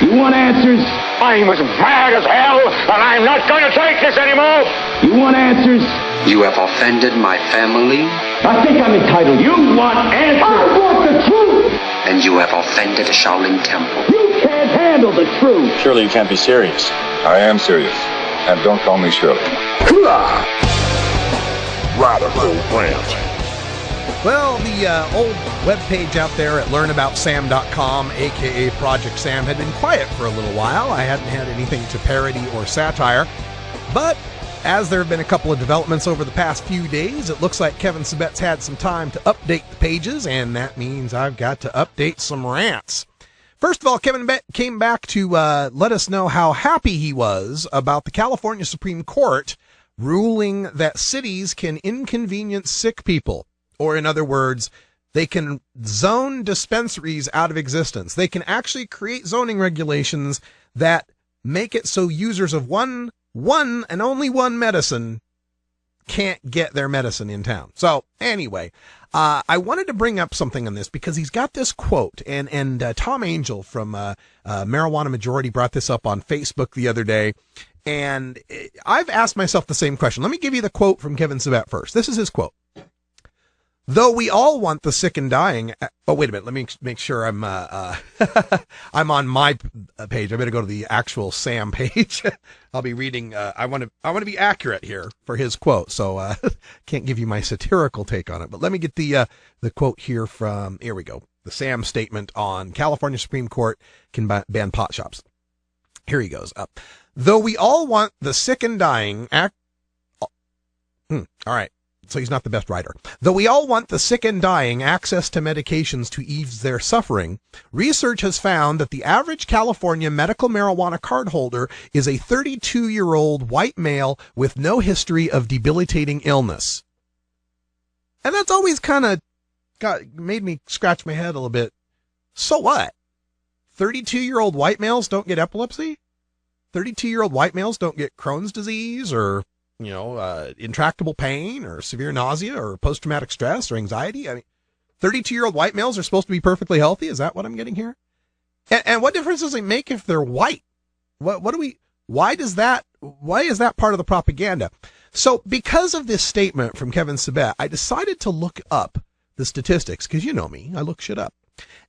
You want answers? I'm as mad as hell, and I'm not going to take this anymore. You want answers? You have offended my family. I think I'm entitled. You want answers? I want the truth. And you have offended the Shaolin Temple. You can't handle the truth. Surely you can't be serious. I am serious. And don't call me Shirley. Radical Rant. Well, the old webpage out there at learnaboutsam.com, a.k.a. Project Sam, had been quiet for a little while. I hadn't had anything to parody or satire. But as there have been a couple of developments over the past few days, it looks like Kevin Sabet's had some time to update the pages, and that means I've got to update some rants. First of all, Kevin came back to let us know how happy he was about the California Supreme Court ruling that cities can inconvenience sick people. Or in other words, they can zone dispensaries out of existence. They can actually create zoning regulations that make it so users of one and only one medicine can't get their medicine in town. So anyway, I wanted to bring up something on this because he's got this quote, and Tom Angel from Marijuana Majority brought this up on Facebook the other day, and I've asked myself the same question. Let me give you the quote from Kevin Sabet first. This is his quote. Though we all want the sick and dying. Oh, wait a minute. Let me make sure I'm I'm on my page. I better go to the actual Sam page. I'll be reading. I want to be accurate here for his quote. So can't give you my satirical take on it. But let me get the quote here from. Here we go. The Sam statement on California Supreme Court can ban pot shops. Here he goes up. Though we all want the sick and dying. All right. So he's not the best writer. Though we all want the sick and dying access to medications to ease their suffering, research has found that the average California medical marijuana card holder is a 32-year-old white male with no history of debilitating illness. And that's always kind of made me scratch my head a little bit. So what? 32-year-old white males don't get epilepsy? 32-year-old white males don't get Crohn's disease or intractable pain or severe nausea or post-traumatic stress or anxiety. I mean, 32-year-old white males are supposed to be perfectly healthy. Is that what I'm getting here? And what difference does it make if they're white? Why is that part of the propaganda? So because of this statement from Kevin Sabet, I decided to look up the statistics because you know me, I look shit up.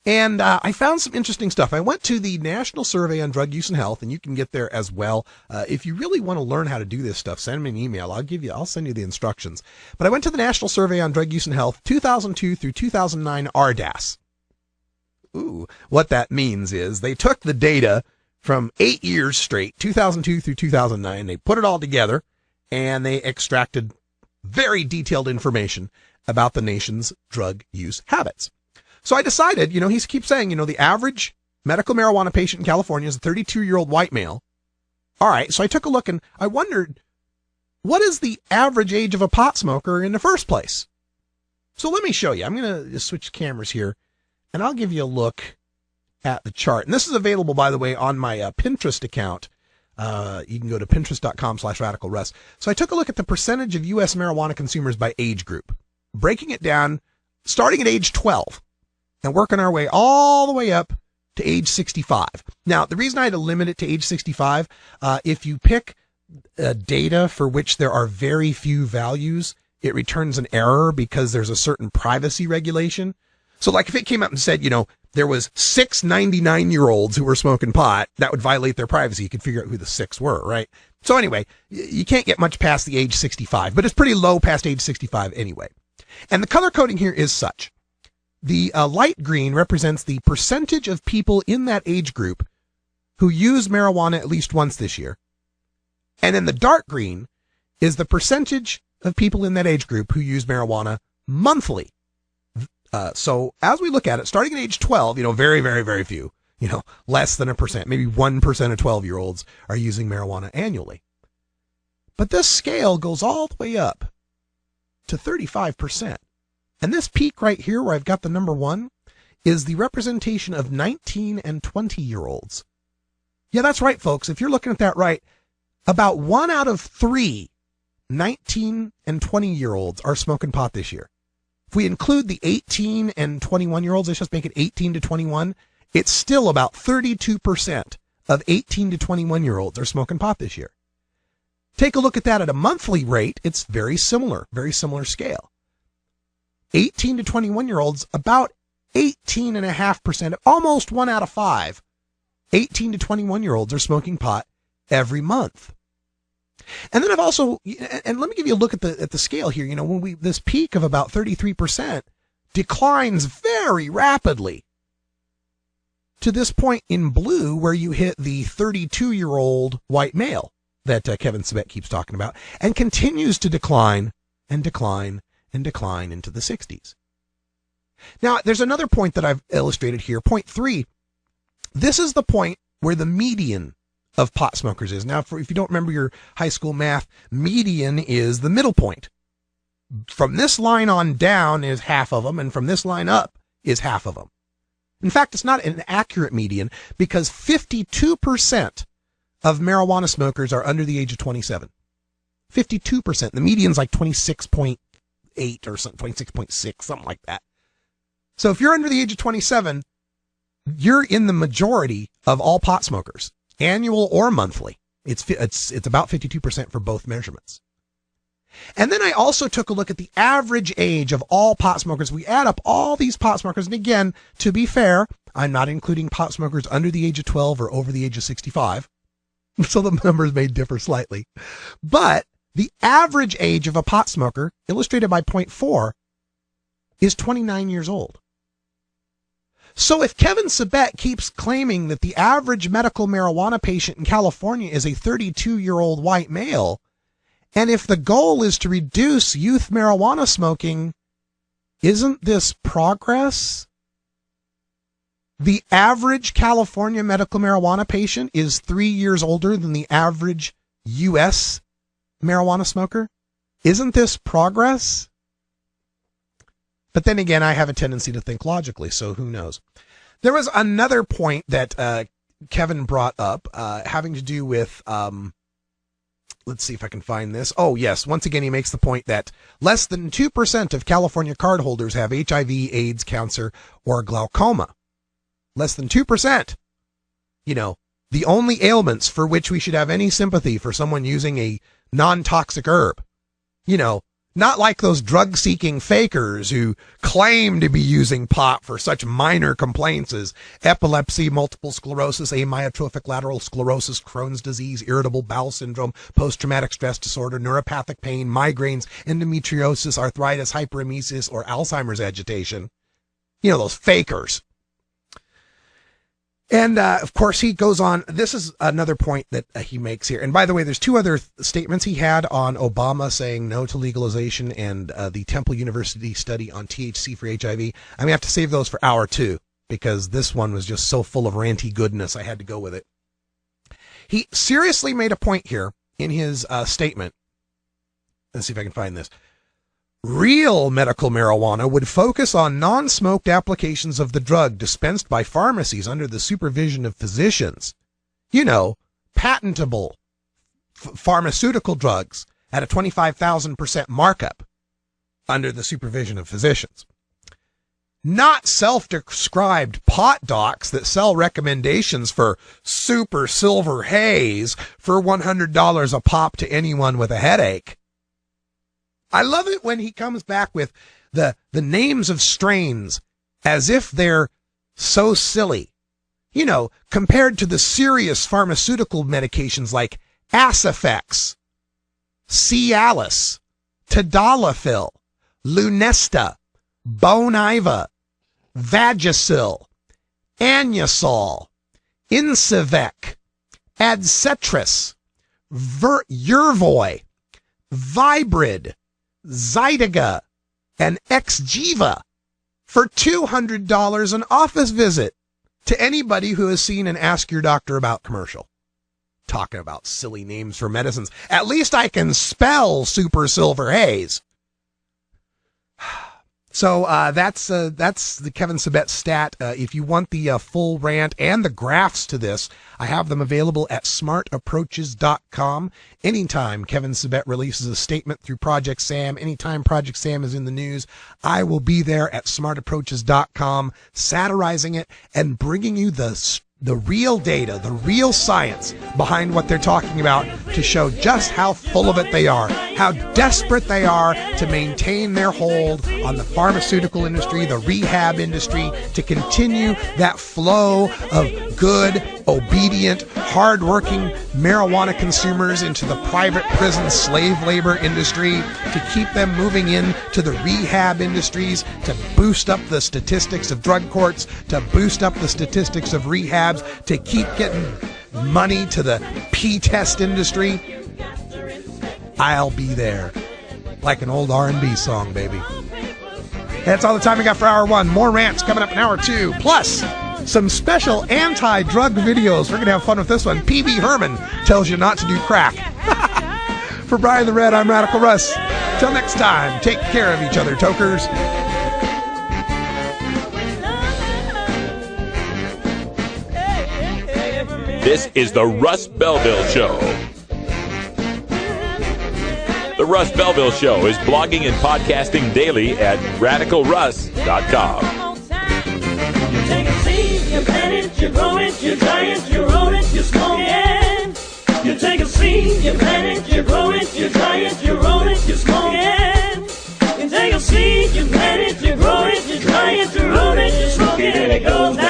And I found some interesting stuff. I went to the National Survey on Drug Use and Health, and you can get there as well. If you really want to learn how to do this stuff, send me an email. I'll send you the instructions. But I went to the National Survey on Drug Use and Health, 2002 through 2009 RDAS. Ooh, what that means is they took the data from 8 years straight, 2002 through 2009. They put it all together, and they extracted very detailed information about the nation's drug use habits. So I decided, he keeps saying, the average medical marijuana patient in California is a 32-year-old white male. All right. So I took a look and I wondered, what is the average age of a pot smoker in the first place? So let me show you. I'm going to switch cameras here and I'll give you a look at the chart. And this is available, by the way, on my Pinterest account. You can go to pinterest.com/radicalruss. So I took a look at the percentage of U.S. marijuana consumers by age group, breaking it down, starting at age 12. And working our way all the way up to age 65. Now, the reason I had to limit it to age 65, if you pick data for which there are very few values, it returns an error because there's a certain privacy regulation. So like if it came up and said, there was 6 99-year-olds who were smoking pot, that would violate their privacy. You could figure out who the 6 were, right? So anyway, you can't get much past the age 65, but it's pretty low past age 65 anyway. And the color coding here is such. The light green represents the percentage of people in that age group who use marijuana at least once this year. And then the dark green is the percentage of people in that age group who use marijuana monthly. So as we look at it, starting at age 12, very, very, very few, less than 1%, maybe 1% of 12-year-olds are using marijuana annually. But this scale goes all the way up to 35%. And this peak right here where I've got the number 1 is the representation of 19 and 20-year-olds. Yeah, that's right, folks. If you're looking at that right, about 1 out of 3 19 and 20-year-olds are smoking pot this year. If we include the 18 and 21-year-olds, let's just make it 18 to 21, it's still about 32% of 18 to 21-year-olds are smoking pot this year. Take a look at that at a monthly rate. It's very similar scale. 18 to 21-year-olds, about 18.5%, almost 1 out of 5, 18 to 21-year-olds are smoking pot every month. And then I've also, and let me give you a look at the scale here. When this peak of about 33% declines very rapidly to this point in blue where you hit the 32-year-old white male that Kevin Sabet keeps talking about, and continues to decline and decline and decline into the 60s. Now, there's another point that I've illustrated here, point 3. This is the point where the median of pot smokers is. Now, if you don't remember your high school math, median is the middle point. From this line on down is half of them, and from this line up is half of them. In fact, it's not an accurate median because 52% of marijuana smokers are under the age of 27. 52%. The median's like 26.8 or something, 26.6, something like that. So if you're under the age of 27, you're in the majority of all pot smokers, annual or monthly. It's about 52% for both measurements. And then I also took a look at the average age of all pot smokers. We add up all these pot smokers. And again, to be fair, I'm not including pot smokers under the age of 12 or over the age of 65. So the numbers may differ slightly. But the average age of a pot smoker, illustrated by point 4, is 29 years old. So if Kevin Sabet keeps claiming that the average medical marijuana patient in California is a 32-year-old white male, and if the goal is to reduce youth marijuana smoking, isn't this progress? The average California medical marijuana patient is 3 years older than the average U.S. marijuana smoker. Isn't this progress? But then again, I have a tendency to think logically, so who knows? There was another point that Kevin brought up having to do with, let's see if I can find this. Oh, yes. Once again, he makes the point that less than 2% of California cardholders have HIV, AIDS, cancer, or glaucoma. Less than 2%. The only ailments for which we should have any sympathy for someone using a non-toxic herb. Not like those drug-seeking fakers who claim to be using pot for such minor complaints as epilepsy, multiple sclerosis, amyotrophic lateral sclerosis, Crohn's disease, irritable bowel syndrome, post-traumatic stress disorder, neuropathic pain, migraines, endometriosis, arthritis, hyperemesis, or Alzheimer's agitation. Those fakers. And, of course, he goes on. This is another point that he makes here. And by the way, there's 2 other statements he had on Obama saying no to legalization and the Temple University study on THC for HIV. I'm going to have to save those for hour 2 because this one was just so full of ranty goodness. I had to go with it. He seriously made a point here in his statement. Let's see if I can find this. Real medical marijuana would focus on non-smoked applications of the drug dispensed by pharmacies under the supervision of physicians. Patentable pharmaceutical drugs at a 25,000% markup under the supervision of physicians. Not self-described pot docs that sell recommendations for super silver haze for $100 a pop to anyone with a headache. I love it when he comes back with the names of strains as if they're so silly. Compared to the serious pharmaceutical medications like Asifex, Cialis, Tadalafil, Lunesta, Boniva, Vagisil, Anusol, Incivec, Adcetris, Yervoy, Vibrid, Zytiga, and Xgeva for $200 an office visit to anybody who has seen an Ask Your Doctor About commercial. Talking about silly names for medicines. At least I can spell super silver haze. So that's the Kevin Sabet stat. If you want the full rant and the graphs to this, I have them available at smartapproaches.com. Anytime Kevin Sabet releases a statement through Project Sam, anytime Project Sam is in the news, I will be there at smartapproaches.com, satirizing it and bringing you the real data, the real science behind what they're talking about to show just how full of it they are, how desperate they are to maintain their hold on the pharmaceutical industry, the rehab industry, to continue that flow of good, obedient, hardworking marijuana consumers into the private prison slave labor industry, to keep them moving into the rehab industries, to boost up the statistics of drug courts, to boost up the statistics of rehabs, to keep getting money to the P-test industry. I'll be there. Like an old R&B song, baby. That's all the time we got for hour one. More rants coming up in hour two. Plus, some special anti-drug videos. We're going to have fun with this one. PB Herman tells you not to do crack. For Brian the Red, I'm Radical Russ. Till next time, take care of each other, tokers. This is the Russ Belville Show. The Russ Belville Show is blogging and podcasting daily at radicalruss.com. You take a seed, you plant it, you grow it, you dry it, you roll it, you smoke it. You take a seed, you plant it, you grow it, you dry it, you roll it, you smoke it. You take a seed, you plant it, you grow it, you dry it, you roll it, you smoke it, and it goes down.